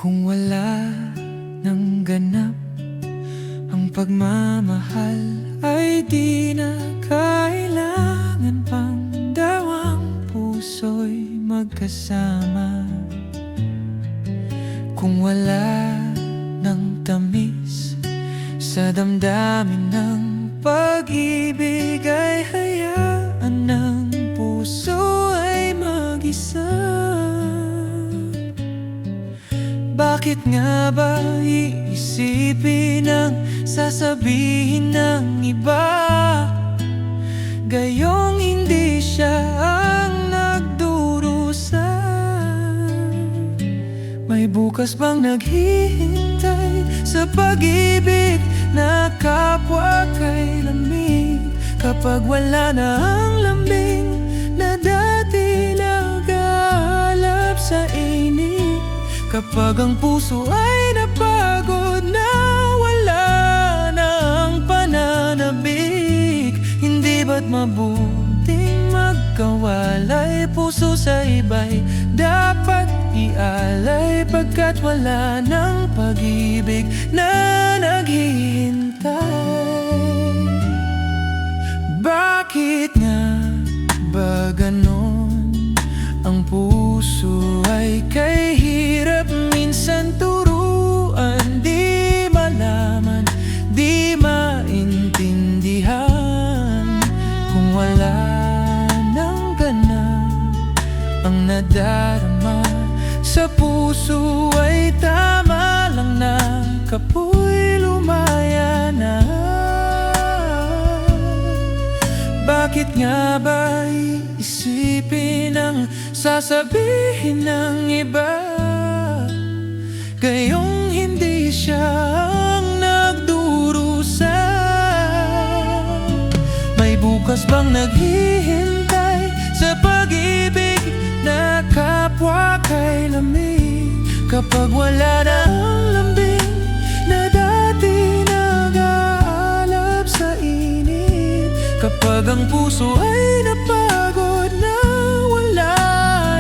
Kung wala ng ganap ang pagmamahal, ay di na kailangan pang dalawang puso'y magkasama. Kung wala ng tamis sa damdamin ng pag-ibig, ay hayaan ng puso ay mag-isa. Bakit nga ba iisipin ang sasabihin ng iba, gayong hindi siya ang nagdurusa? May bukas bang naghihintay sa pag-ibig na kapwa kay lamig? Kapag wala na ang lambing na dati nag-aalab sa init, kapag ang puso ay napagod na wala na ang pananabik, hindi ba't mabuting magkawalay? Puso sa iba'y dapat ialay, pagkat wala ng pag-ibig na naghihintay. Bakit nga ba ganon? Ang puso ay kay hirap minsan turuan, di malaman, di maintindihan. Kung wala ng ganap ang nadarama sa puso, ay tama lang na kapoy lumaya na. Bakit nga ba iisipin ang sasabihin ng iba, gayong hindi siya ang nagdurusa? May bukas bang naghihintay sa pag-ibig na kapwa kay lamig? Kapag wala na ang lambing na dati nag-aalab sa init, kapag ang puso ay napagod na wala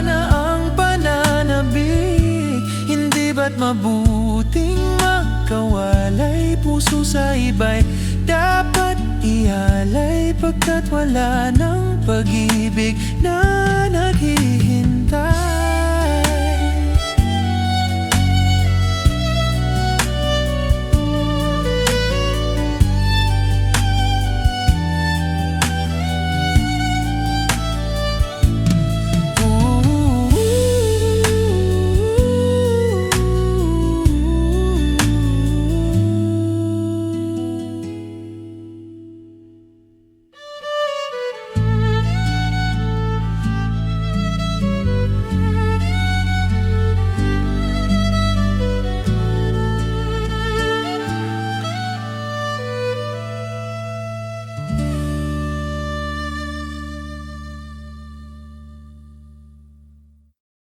na ang pananabik, hindi ba't mabuting magkawalay? Puso sa iba'y dapat ialay, pagkat wala ng pag-ibig na naghihintay.